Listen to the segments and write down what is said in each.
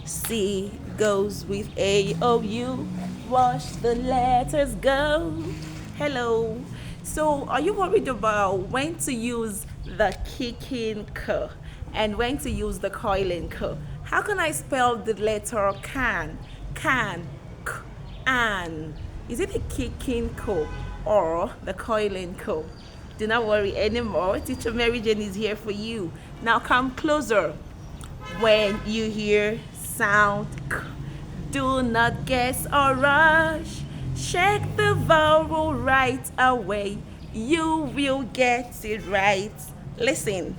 C goes with A, O, U. Watch the letters go. Hello. So, are you worried about when to use the kicking k and when to use the coiling k? How can I spell the letter can? Can, k, an. Is it the kicking k or the coiling k? Do not worry anymore. Teacher Mary Jane is here for you. Now come closer. When you hear sound k, do not guess or rush. Check the vowel right away. You will get it right. Listen.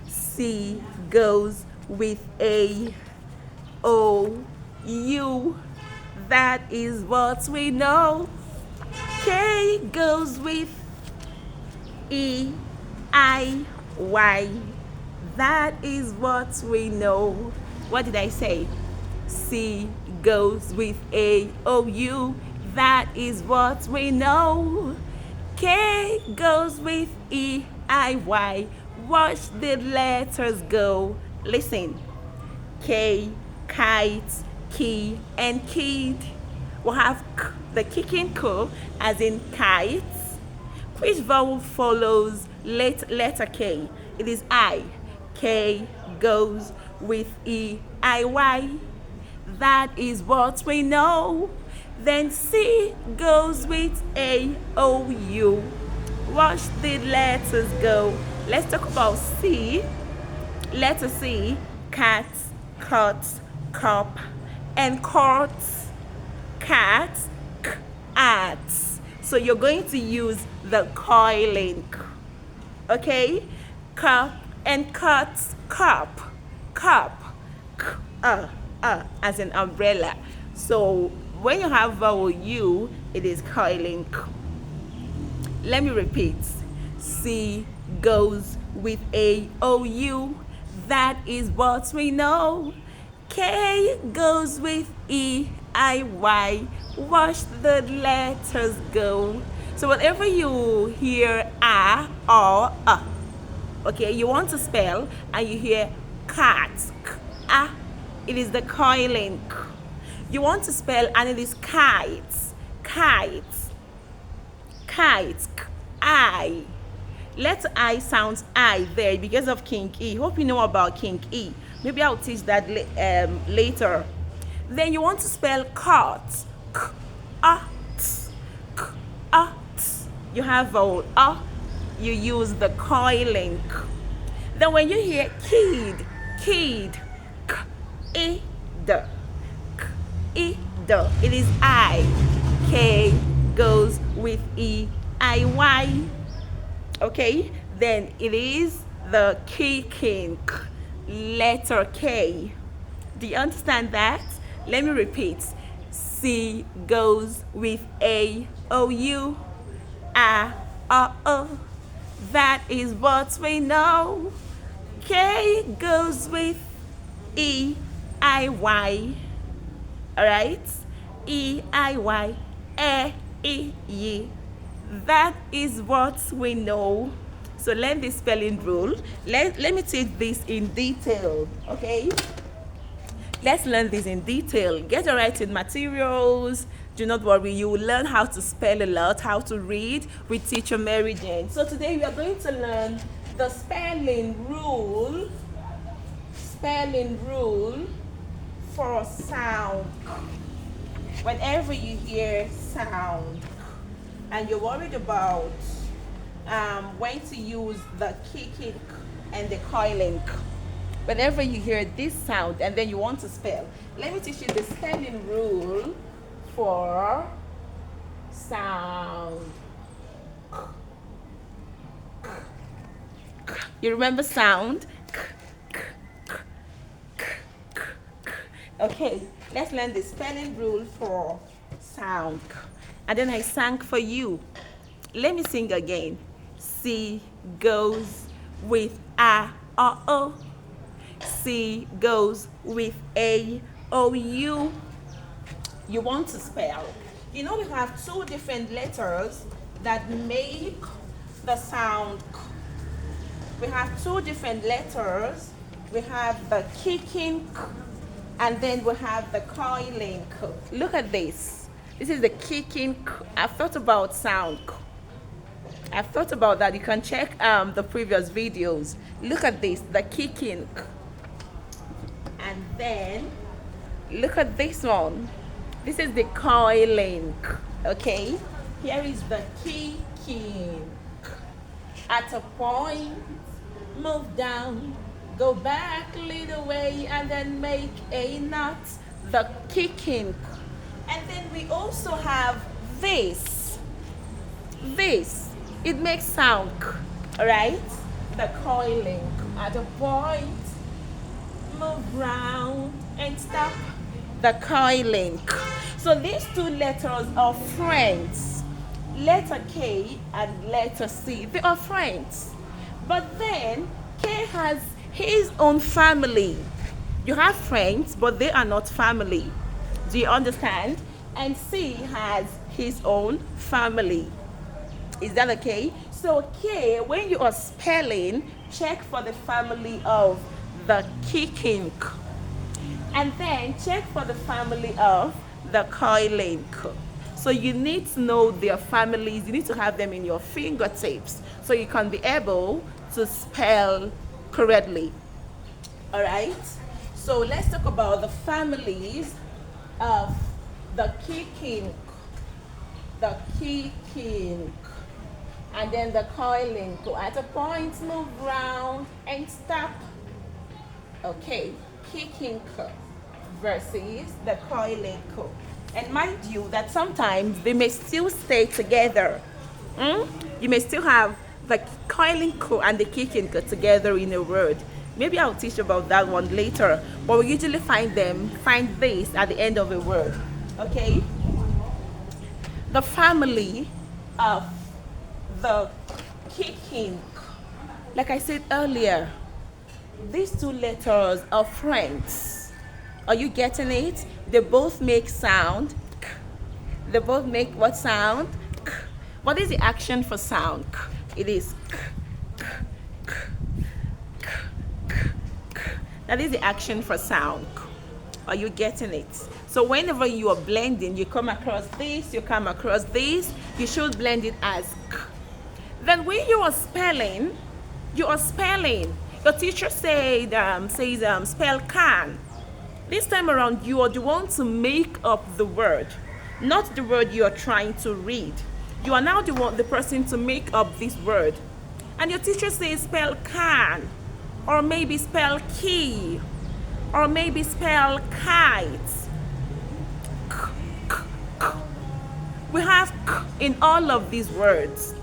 C goes with A, O, U. That is what we know. K goes with E, I, Y. That is what we know. What did I say? C goes with A, O, U. That is what we know. K goes with E, I, Y. Watch the letters go. Listen. K, kite, key, and kid. We'll have k, the kicking k, as in kite. Which vowel follows letter K? It is I. K goes with E, I, Y. That is what we know. Then C goes with A, O, U. Watch the letters go. Let's talk about C. Letter C, cat, cut, cup, and court. Cat, at. So you're going to use the coiling, okay? Cup and cut, cup, cup, as an umbrella. So when you have vowel U, it is coiling. Let me repeat. C goes with A, O, U. That is what we know. K goes with E, I, Y. Watch the letters go. So whenever you hear a or okay, you want to spell and you hear cat, k, it is the coiling. You want to spell and it is kite, kite, kite, I. Letter I sounds I there because of King E. Hope you know about King E. Maybe I'll teach that later. Then you want to spell cut. K, t, k, t. You have vowel you use the coiling. Then when you hear kid, kid, k, e, d, k, e, d, it is I. K goes with E, I, Y. Okay, then it is the kicking letter K. Do you understand that? Let me repeat. C goes with A, O, U, O. That is what we know. K goes with E, I, Y. Alright? E, I, Y, E, Y. That is what we know. So learn the spelling rule. Let me teach this in detail, okay? Let's learn this in detail. Get your writing materials. Do not worry, you will learn how to spell a lot, how to read with teacher Mary Jane. So today we are going to learn the spelling rule for sound. Whenever you hear sound and you're worried about when to use the kicking and the coiling, whenever you hear this sound and then you want to spell, let me teach you the spelling rule for sound. You remember sound? Okay, let's learn the spelling rule for sound. And then I sang for you. Let me sing again. C goes with A, O. C goes with A, O, U. You want to spell. You know we have two different letters that make the sound k. We have two different letters. We have the kicking k And then we have the coiling k. Look at this. This is the kicking k. I've thought about sound k. I've thought about that. You can check the previous videos. Look at this, the kicking k. And then look at this one. This is the coiling k. Okay, here is the kicking k. At a point, move down, go back a little way, and then make a knot, the kicking. And then we also have this. It makes sound, all right? The coiling. At a point, move round and stop, the coiling. So these two letters are friends. Letter K and letter C, they are friends. But then K has his own family. You have friends, but they are not family. Do you understand? And C has his own family. Is that okay? So K, when you are spelling, check for the family of the kicking. And then check for the family of the coiling. So you need to know their families. You need to have them in your fingertips so you can be able to spell correctly. All right? So let's talk about the families of the kicking, and then the coiling. At a point, move round and stop. Okay, kicking versus the coiling. And mind you that sometimes they may still stay together. You may still have the coiling and the kicking together in a word. Maybe I'll teach about that one later, but we usually find this at the end of a word. Okay, the family of the kicking, like I said earlier, these two letters are friends. Are you getting it? They both make sound. They both make what sound? What is the action for sound? It is that is the action for sound. Are you getting it? So whenever you are blending, you come across this, you come across this, you should blend it as k. Then when you are spelling, your teacher says spell can. This time around, you are the one to make up the word, not the word you are trying to read. You are now the person to make up this word. And your teacher says spell can, or maybe spell key, or maybe spell kite. We have k in all of these words.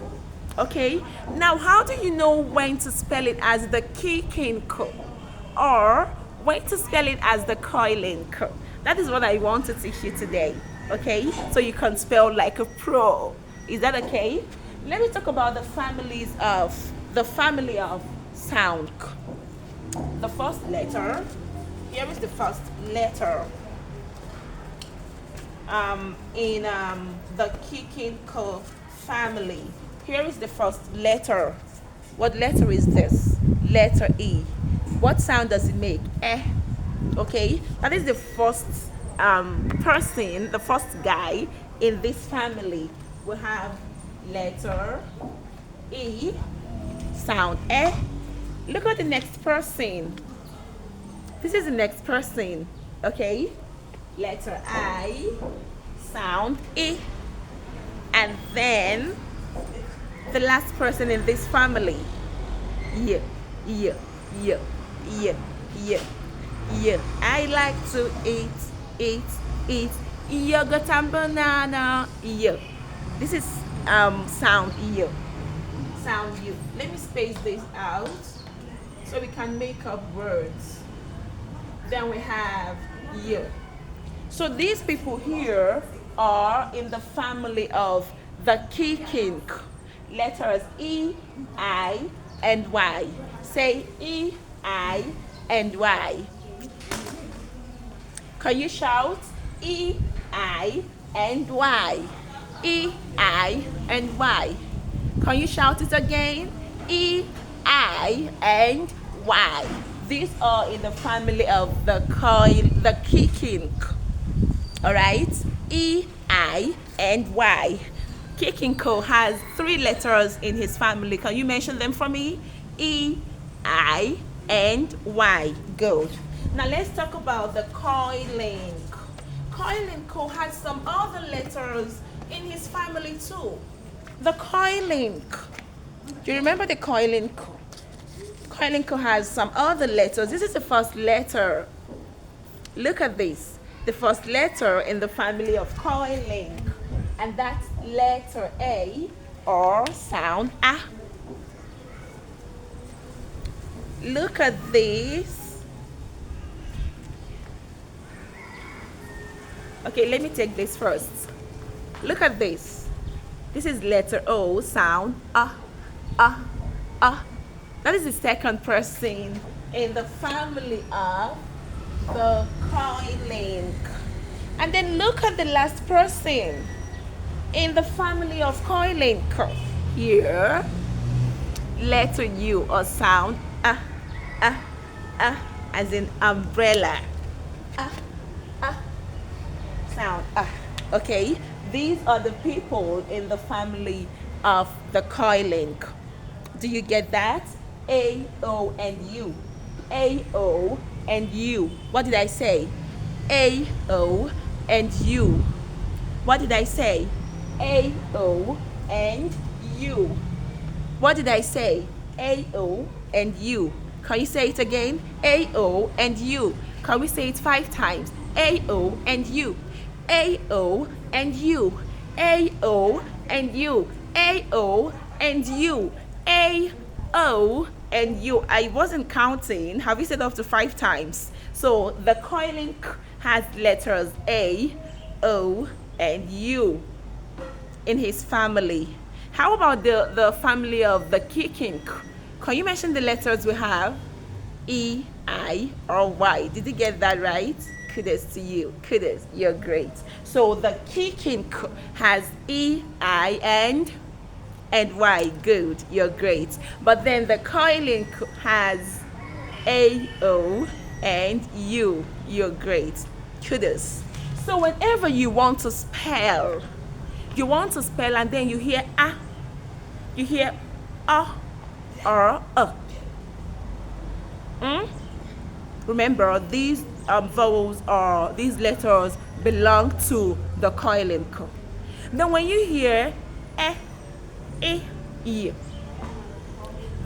Okay, now how do you know when to spell it as the kicking k or when to spell it as the coiling k? That is what I want to teach you today. Okay, so you can spell like a pro. Is that okay? Let me talk about the family of sound k. The first letter, here is the first letter in the kicking k family. Here is the first letter. What letter is this? Letter E. What sound does it make? Eh. Okay, that is the first person, the first guy in this family. We have letter E, sound eh. Look at the next person. This is the next person. Okay, letter I, sound E. And then the last person in this family, yeah. I like to eat yogurt and banana. Yeah. This is sound yeah. Sound you. Let me space this out so we can make up words. Then we have yeah. So these people here are in the family of the kicking. Letters E, I, and Y. Say E, I, and Y. Can you shout? E, I, and Y. E, I, and Y. Can you shout it again? E, I, and Y. These are in the family of the kicking. All right, E, I, and Y. Kikinko has 3 letters in his family. Can you mention them for me? E, I, and Y. Good. Now let's talk about the coiling. Coilinko has some other letters in his family too. The coiling. Do you remember the coilinko? Coilinko has some other letters. This is the first letter. Look at this. The first letter in the family of coiling. And that's letter A, or sound A. Look at this. Okay, let me take this first. Look at this. This is letter O, sound A, A, A. That is the second person in the family of the coiling. And then look at the last person in the family of coiling. Here, letter U, or sound A, A, A, as in umbrella. A, A, sound A. Okay, these are the people in the family of the coiling. Do you get that? A, O, and U. A, O, and U. What did I say? A, O, and U. What did I say? A, O, and U. What did I say? A, O, and U. Can you say it again? A, O, and U. Can we say it 5 times? A, O, and U. A, O, and U. A, O, and U. A, O, and U. A, O, and U. I wasn't counting. Have you said up to 5 times? So the coiling has letters A, O, and U in his family. How about the family of the kicking? Can you mention the letters we have? E, I, or Y. Did you get that right? Kudos to you. Kudos. You're great. So the kicking has E, I, and Y. Good. You're great. But then the coiling has A, O, and U. You're great. Kudos. So whenever you want to spell, and then you hear A, you hear A, or A. Remember, these vowels, or these letters, belong to the coiling. Then when you hear E, E,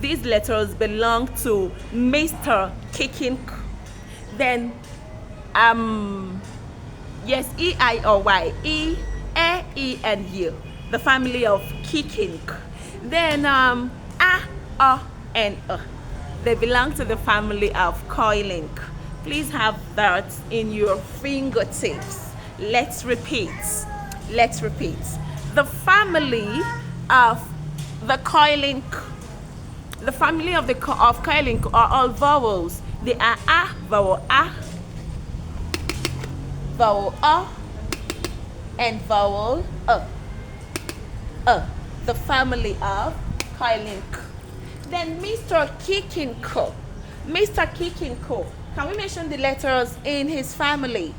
these letters belong to Mr. Kicking. Then yes, E, I, or Y. E, and U, the family of kicking. Then A, and they belong to the family of coiling. Please have that in your fingertips. Let's repeat. The family of the coiling, the family of coiling are all vowels. They are A, vowel A, vowel A, and vowel the family of coiling. Then Mr. Kicking. Can we mention the letters in his family?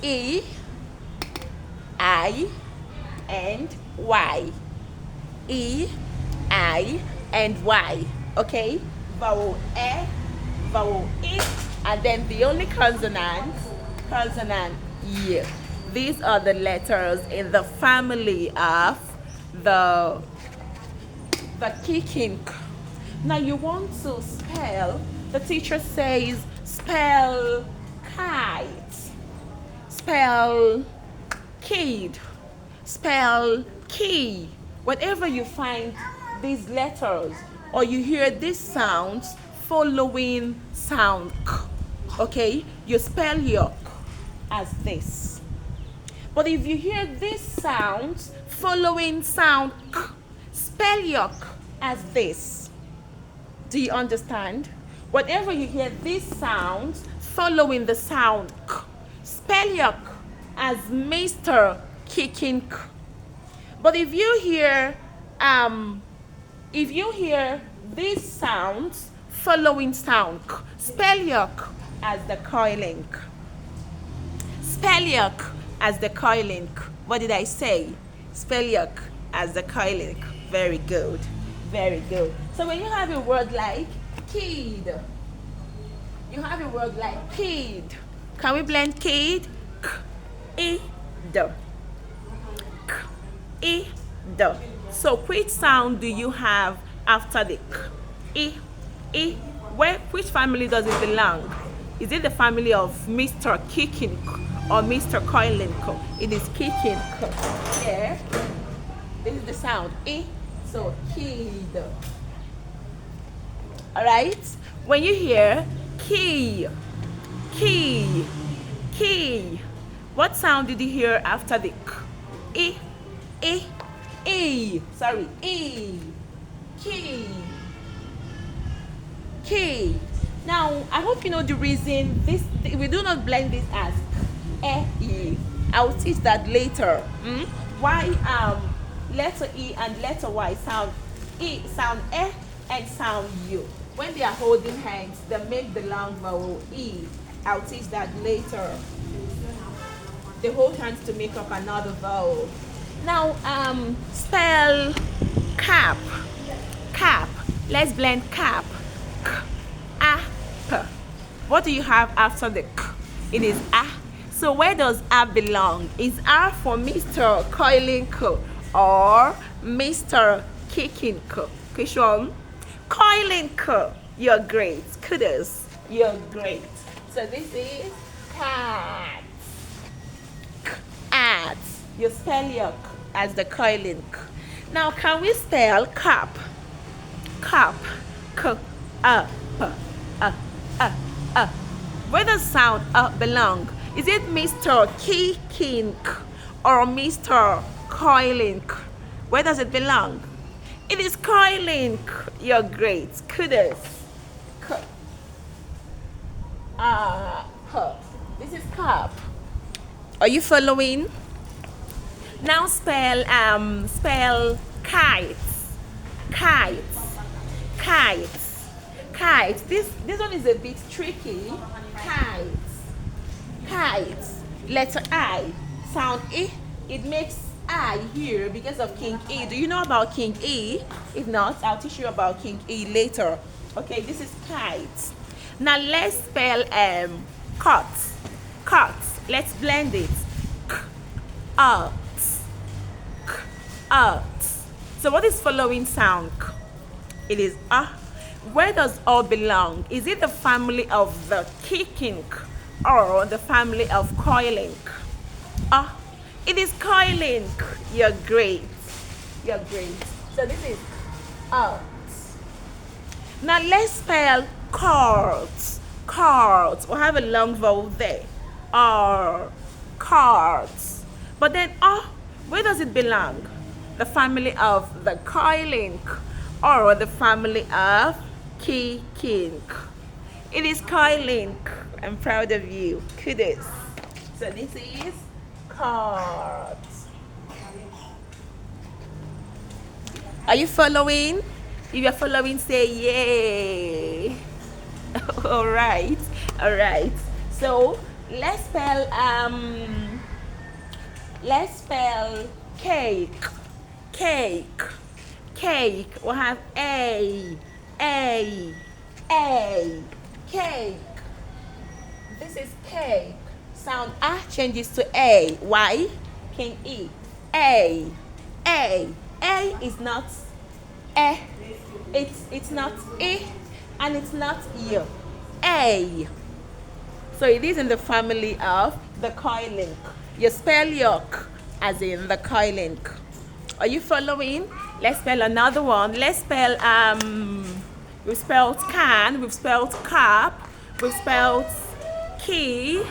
E, I, and Y. E, I, and Y. Okay? Vowel E, vowel E, and then the only consonant E. These are the letters in the family of the kicking. Now you want to spell. The teacher says spell kite, spell kid, spell key. Whenever you find these letters, or you hear these sounds following sound k, okay, you spell your k as this. But if you hear these sounds following sound k, spell your k as this. Do you understand? Whenever you hear these sounds following the sound k, spell your k as Mr. Kicking k. But if you hear these sounds following sound? Spell your k as the coiling. Spell your k as the coiling. What did I say? Spell your k as the coiling. Very good. Very good. So when you have a word like kid, you have a word like kid. Can we blend kid? K, I, D. K, I, D. So which sound do you have after the k? I. Which family does it belong? Is it the family of Mr. Kicking or Mr. Coiling? It is kicking. Yeah. This is the sound. I. So kid. Alright? When you hear key, key, key, what sound did you hear after the k? Sorry, E. Key. Key. Now, I hope you know the reason this we do not blend this as E. I will teach that later. Why letter E and letter Y sound sound and sound U. When they are holding hands, they make the long vowel E. I'll teach that later. They hold hands to make up another vowel. Now, spell cap. Cap. Let's blend cap. K, A, P. What do you have after the k? It is A. So where does A belong? Is A for Mr. Coiling K or Mr. Kicking K? Question. Coiling K. You're great. Kudos. You're great. So this is cat. Cat. You spell your k as the coiling k. Now can we spell cap? Cap. K, A, P, A. Where does sound belong? Is it Mr. Kicking or Mr. Coiling? Where does it belong? It is coiling. You're great. Kudos. K, A, P. This is cap. Are you following? Now spell kites. Kites. Kites. Kites. This one is a bit tricky. Kites. Kites. Letter I. Sound I. It makes I here because of King E. Do you know about King E? If not, I'll teach you about King E later. Okay, this is kites. Now let's spell cut. Cut. Let's blend it. Cut. Cut. So what is following sound? It is Where does belong? Is it the family of the kicking or the family of coiling? It is coiling. You're great. You're great. So this is out. Now let's spell cards. Cards. We'll have a long vowel there. Cards. But then where does it belong? The family of the coiling or the family of kicking? It is coiling. I'm proud of you. Kudos. So this is cards. Are you following? If you're following, say yay. All right. So let's spell cake. Cake. We'll have a cake. This is cake. Sound changes to a. Why? King E. A is not it's not and it's not you. A. So it is in the family of the coiling. You spell yok as in the coiling. Are you following? Let's spell another one. Let's spell we've spelled can, we've spelled cap, we've spelled key,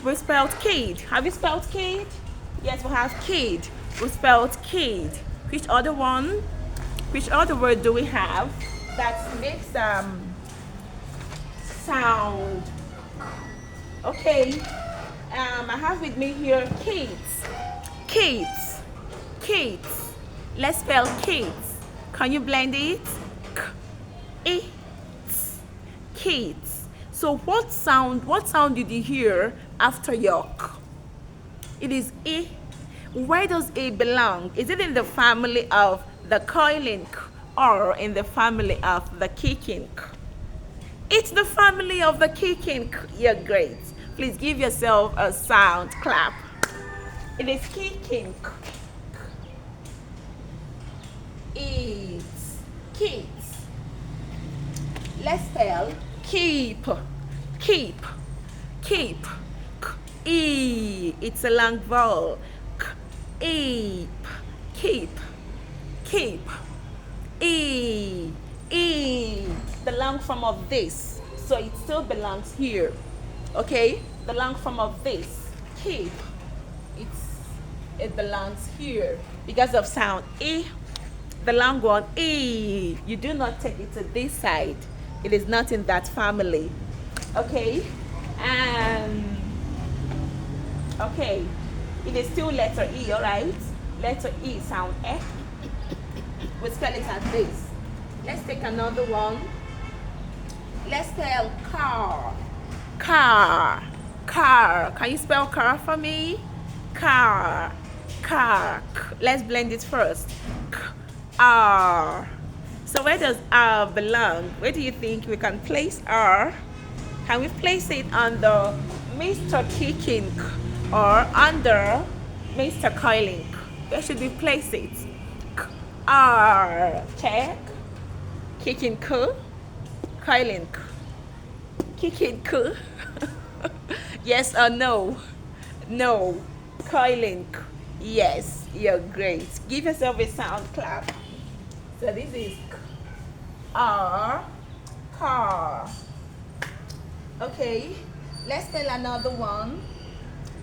we've spelled kid. Have you spelled kid? Yes, we have kid. We've spelled kid. Which other one? Which other word do we have that makes sound? Okay. I have with me here kids. Let's spell kids. Can you blend it? K, I, kids. So what sound did you hear after your k? It is A. Where does A belong? Is it in the family of the coiling k or in the family of the kicking k? It's the family of the kicking k. You're great. Please give yourself a sound clap. It is kicking k. It's kids. Let's spell keep, keep, keep. E. It's a long vowel. Keep, keep, keep. E. E. The long form of this, so it still belongs here. Okay, the long form of this, keep. It belongs here because of sound E. The long one E. You do not take it to this side. It is not in that family. Okay, and okay, it is still letter E. All right, letter E sound F. We spell it as this. Let's take another one. Let's spell car. Car. Car. Can you spell car for me? Car. Car. Let's blend it first. R. So where does R belong? Where do you think we can place R? Can we place it under Mr. Kicking or under Mr. Coiling? Where should we place it? R. Check. Kicking ku. Coiling. Kicking ku. Yes or no? No. Coiling. Yes, you're great. Give yourself a sound clap. So this is R, car. Okay, let's spell another one.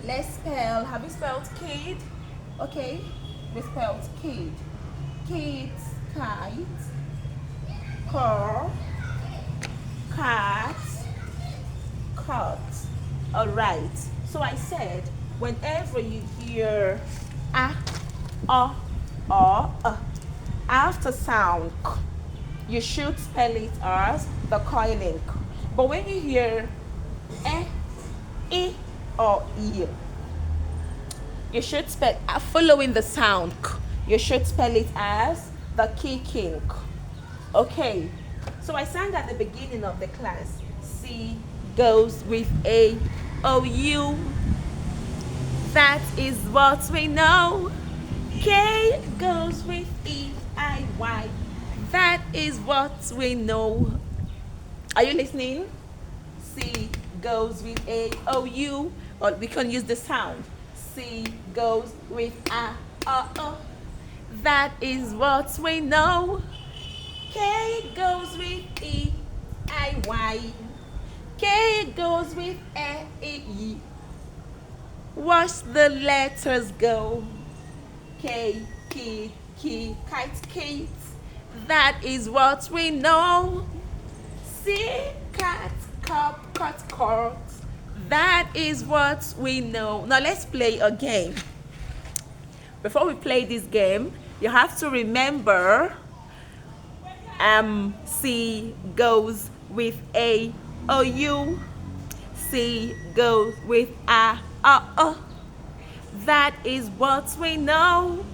Let's spell, have you spelled kid? Okay, we spelled kid. Kids, kite, car, cat, cut. All right, so I said whenever you hear a, or after sound k, you should spell it as the coiling k. But when you hear e, or e, you should spell following the sound k. You should spell it as the kicking k. Okay, so I sang at the beginning of the class. C goes with A, O, U. That is what we know. K goes with E, I, Y. That is what we know. Are you listening? C goes with A, O, U. Or we can use the sound. C goes with A, O. That is what we know. K goes with E, I, Y. K goes with A, E. Watch the letters go. K, key, kite, kite. That is what we know. C, cat, cup, cut. That is what we know. Now let's play a game. Before we play this game, you have to remember C goes with A, O, U. C goes with A, O. That is what we know.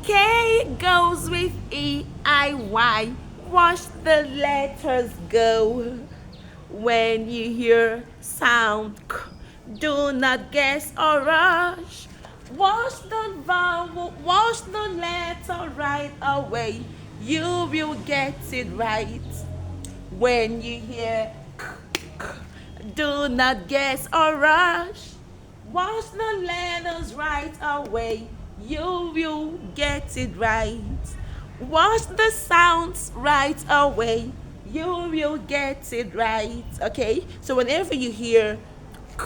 K goes with E, I, Y. Watch the letters go. When you hear sound K, do not guess or rush. Watch the vowel, watch the letter right away. You will get it right. When you hear K, do not guess or rush. Watch the letters right away. You will get it right. Watch the sounds right away. You will get it right. Okay? So whenever you hear K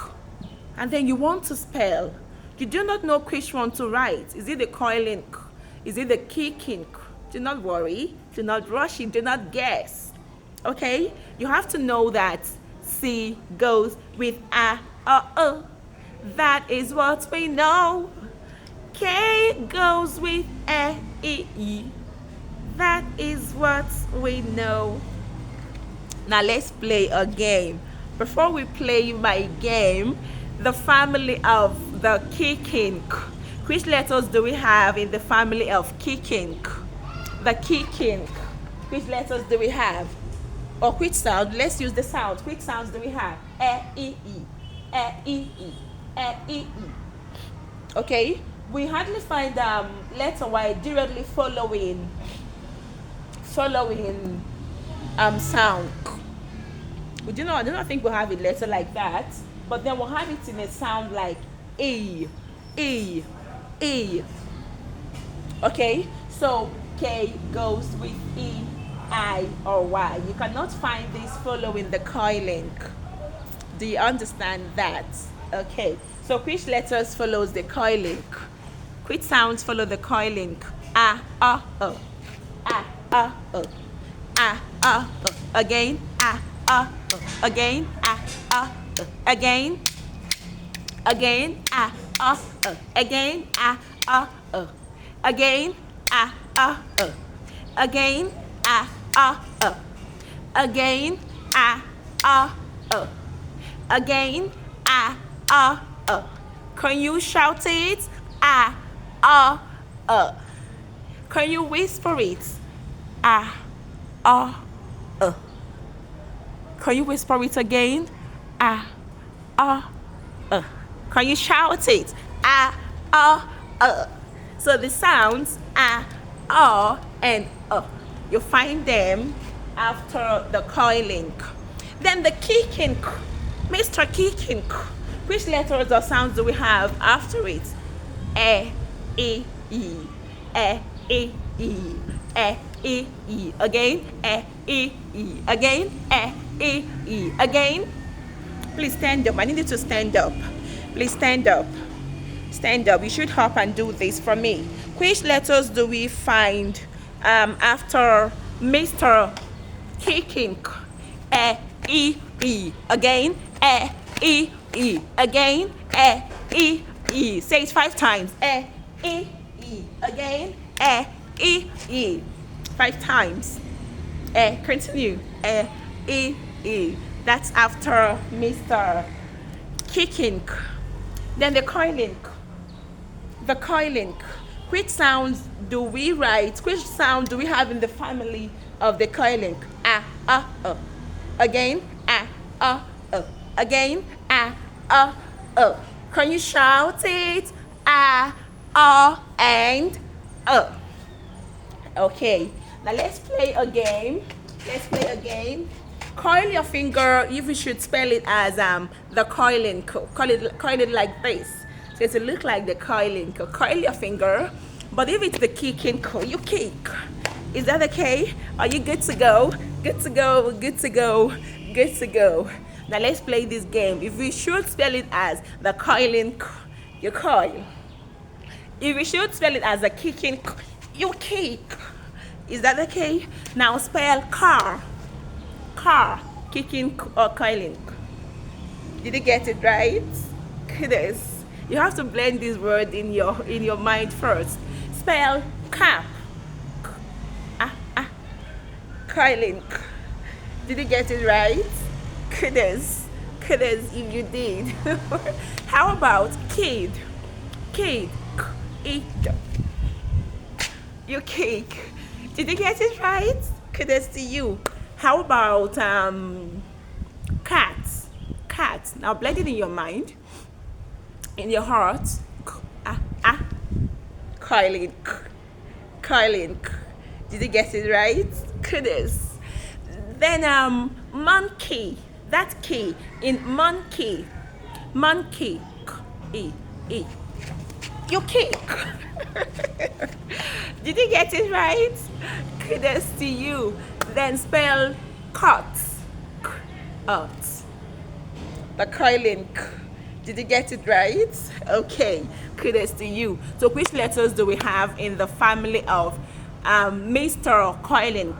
and then you want to spell, you do not know which one to write. Is it the coiling K? Is it the kicking K? Do not worry. Do not rush it. Do not guess. Okay? You have to know that C goes with A, O. That is what we know. K goes with A, E. That is what we know. Now let's play a game. Before we play my game, the family of the kicking. Which letters do we have in the family of kicking? The kicking. Which letters do we have? Or which sound? Let's use the sound. Which sounds do we have? E, E, E, E, E, E. Okay? We hardly find letter Y directly following sound. I do not think we'll have a letter like that, but then we'll have it in a sound like E, E, E. Okay, so K goes with E, I, or Y. You cannot find this following the coiling. Do you understand that? Okay, so which letters follows the coiling? Which sounds follow the coiling? A, again, again, again, again, again, again, again, again, again, Can you shout it? Can you whisper it? Can you whisper it again? Can you shout it? So the sounds and you find them after the coiling. Then the kicking, Mr. Kicking. Which letters or sounds do we have after it? E, E, E, E, E. Again, E, E. Again, E, E. Again. Please stand up. I need you to stand up. Please stand up. Stand up. You should hop and do this for me. Which letters do we find after Mr. Kicking? E, E. Again, E, E. Again, E, E. Say it 5 times. E, E. Again, E, E. 5 times. Continue. E, E. That's after Mr. Kicking. Then the coiling. The coiling. Which sounds do we write? Which sound do we have in the family of the coiling? Again, again, Can you shout it? And Okay. Now let's play a game. Coil your finger. If you should spell it as the coiling. Coil it like this. So it will look like the coiling. Coil your finger. But if it's the kicking, you kick. Is that okay? Are you good to go? Good to go. Good to go. Good to go. Now let's play this game. If we should spell it as the coiling, you coil. If we should spell it as the kicking, you kick. Is that okay? Now spell car. Car, kicking or coiling. Did you get it right? Goodness. You have to blend this word in your mind first. Spell cap. Coiling. Did you get it right? Goodness if you did. How about kid? Kid. You kick. Did you get it right? Kudos to you. How about cat? Cat. Now blend it in your mind, in your heart. Coiling. Coiling. Did you get it right? Kudos. Then monkey. That key in monkey. Monkey. E. You kick. Did you get it right? Kudos to you. Then spell cut. The coiling. Did you get it right? Okay. Kudos to you. So which letters do we have in the family of Mr. Coiling?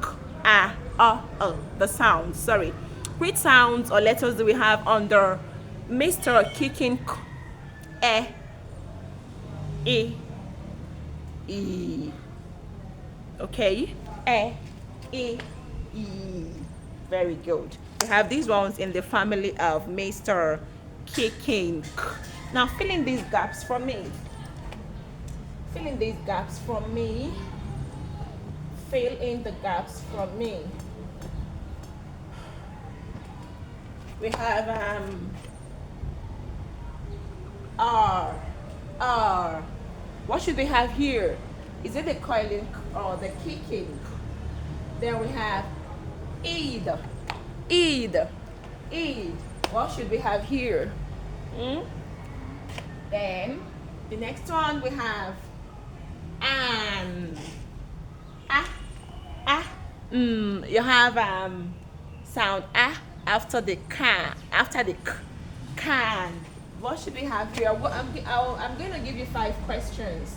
The sounds. Sorry. Which sounds or letters do we have under Mr. Kicking? E. Okay. E. Very good. We have these ones in the family of Mr. Kicking. Now fill in these gaps for me. Fill in these gaps for me. Fill in the gaps for me. We have R. What should we have here? Is it the coiling or the kicking? Then we have id. What should we have here? Then the next one we have an. You have sound after the can, after the can. What should we have here? I'm going to give you 5 questions.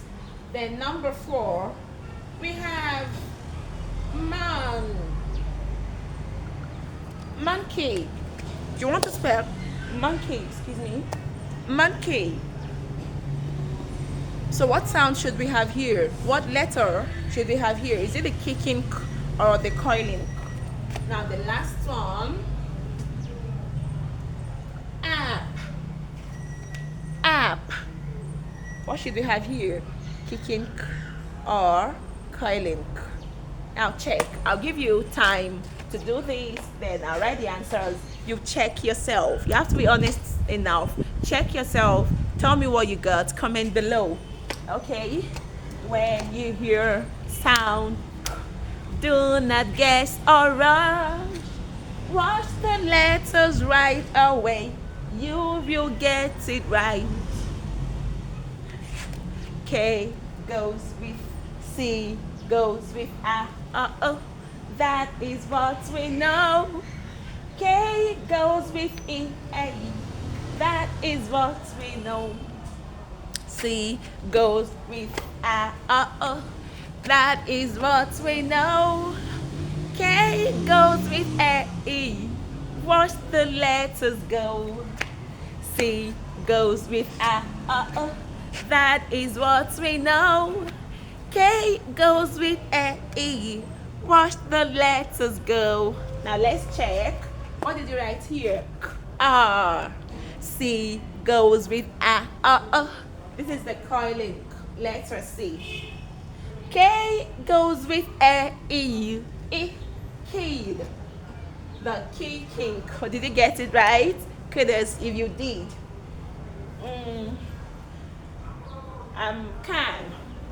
Then number 4, we have monkey. Do you want to spell monkey? Excuse me. Monkey. So what sound should we have here? What letter should we have here? Is it the kicking or the coiling? Now the last one, app. What should we have here? Kicking or coiling? Now check. I'll give you time to do this, then I'll write the answers. You check yourself. You have to be honest enough. Check yourself. Tell me what you got. Comment below. Okay? When you hear sound, do not guess or rush. Watch the letters right away. You will get it right. K goes with C, goes with A. That is what we know. K goes with E, A. That is what we know. C goes with A. That is what we know. K goes with A, E. Watch the letters go. C goes with A. That is what we know. K goes with A, E. Watch the letters go. Now let's check. What did you write here? R. C goes with A. This is the coiling letter C. K goes with A, E. Kid. The kicking. Did you get it right? Kudos if you did.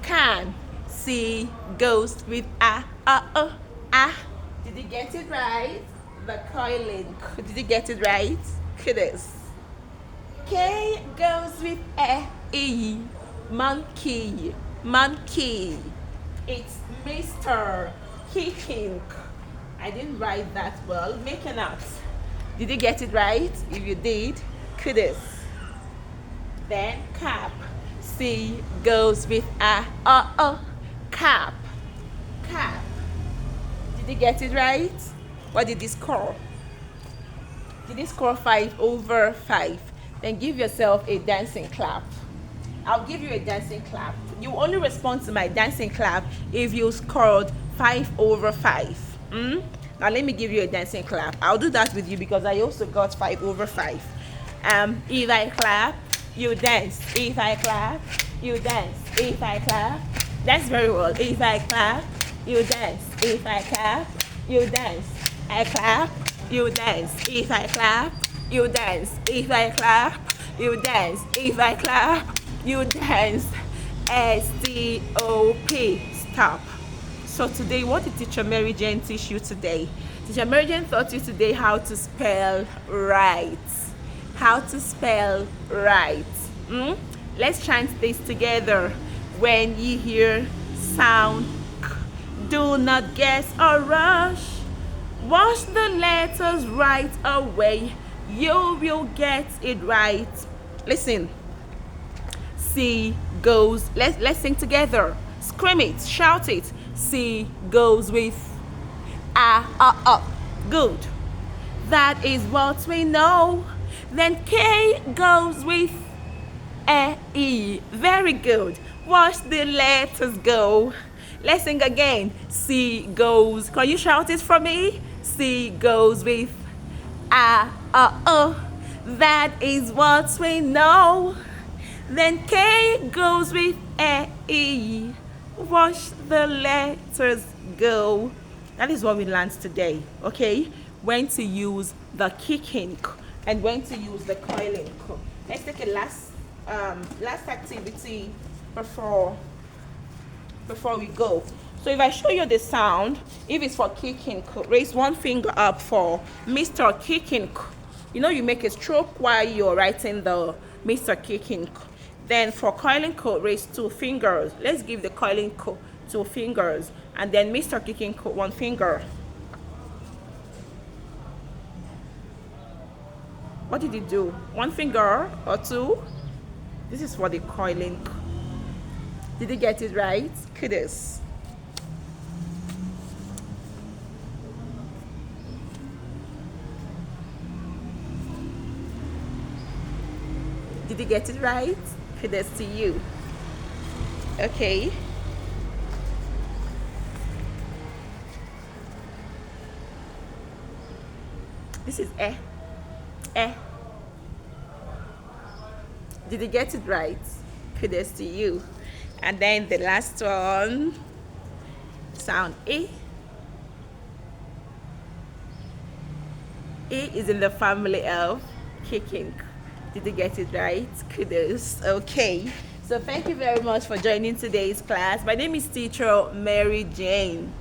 Can. C goes with A. Did you get it right? The coiling. Did you get it right? Kudos. K goes with A, E. Monkey. It's Mr. Kicking. I didn't write that well. Make a note. Did you get it right? If you did, kudos. Then cap. C goes with A. Cap. Did you get it right? What did you score? Did you score 5 over 5? Then give yourself a dancing clap. I'll give you a dancing clap. You only respond to my dancing clap if you scored 5 over 5. Now let me give you a dancing clap. I'll do that with you because I also got 5 over 5. If I clap, you dance. If I clap, you dance. If I clap, that's very well. If I clap, you dance. If I clap, you dance. I clap, you dance. If I clap, you dance. If I clap, you dance. If I clap, you dance. S-T-O-P. Stop. So today, what did Teacher Mary Jane teach you today? Teacher Mary Jane taught you today how to spell right. How to spell right. Let's chant this together. When you hear sound, do not guess or rush. Watch the letters right away. You will get it right. Listen. C goes, let's sing together. Scream it, shout it. C goes with A. Good. That is what we know. Then K goes with A, E. Very good. Watch the letters go. Let's sing again. C goes. Can you shout it for me? C goes with that is what we know. Then K goes with E. Watch the letters go. That is what we learned today, okay? When to use the kicking and when to use the coiling. Let's take a last activity before we go. So if I show you the sound, if it's for kicking, raise one finger up for Mr. Kicking. You know, you make a stroke while you're writing the Mr. Kicking. Then for coiling, raise two fingers. Let's give the coiling two fingers, and then Mr. Kicking one finger. What did you do? One finger or two? This is for the coiling. Did you get it right? Kudos. Did you get it right? Kudos to you. Okay. This is eh. Eh. Did you get it right? Kudos to you. And then the last one, sound E. E is in the family of kicking. Did you get it right? Kudos. Okay. So thank you very much for joining today's class. My name is Teacher Mary Jane.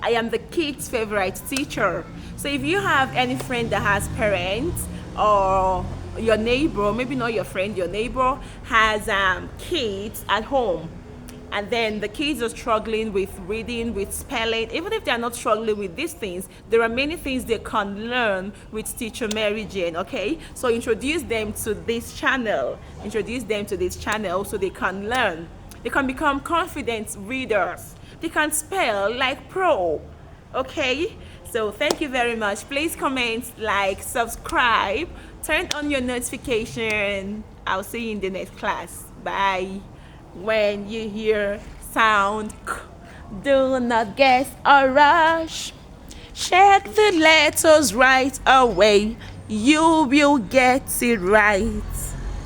I am the kids' favorite teacher. So if you have any friend that has parents, or your neighbor, maybe not your friend, your neighbor has kids at home, and then the kids are struggling with reading, with spelling, even if they are not struggling with these things, there are many things they can learn with Teacher Mary Jane, okay? So introduce them to this channel. Introduce them to this channel so they can learn. They can become confident readers. They can spell like pro, okay? So thank you very much. Please comment, like, subscribe, turn on your notification. I'll see you in the next class. Bye. When you hear sound K, do not guess or rush. Check the letters right away. You will get it right.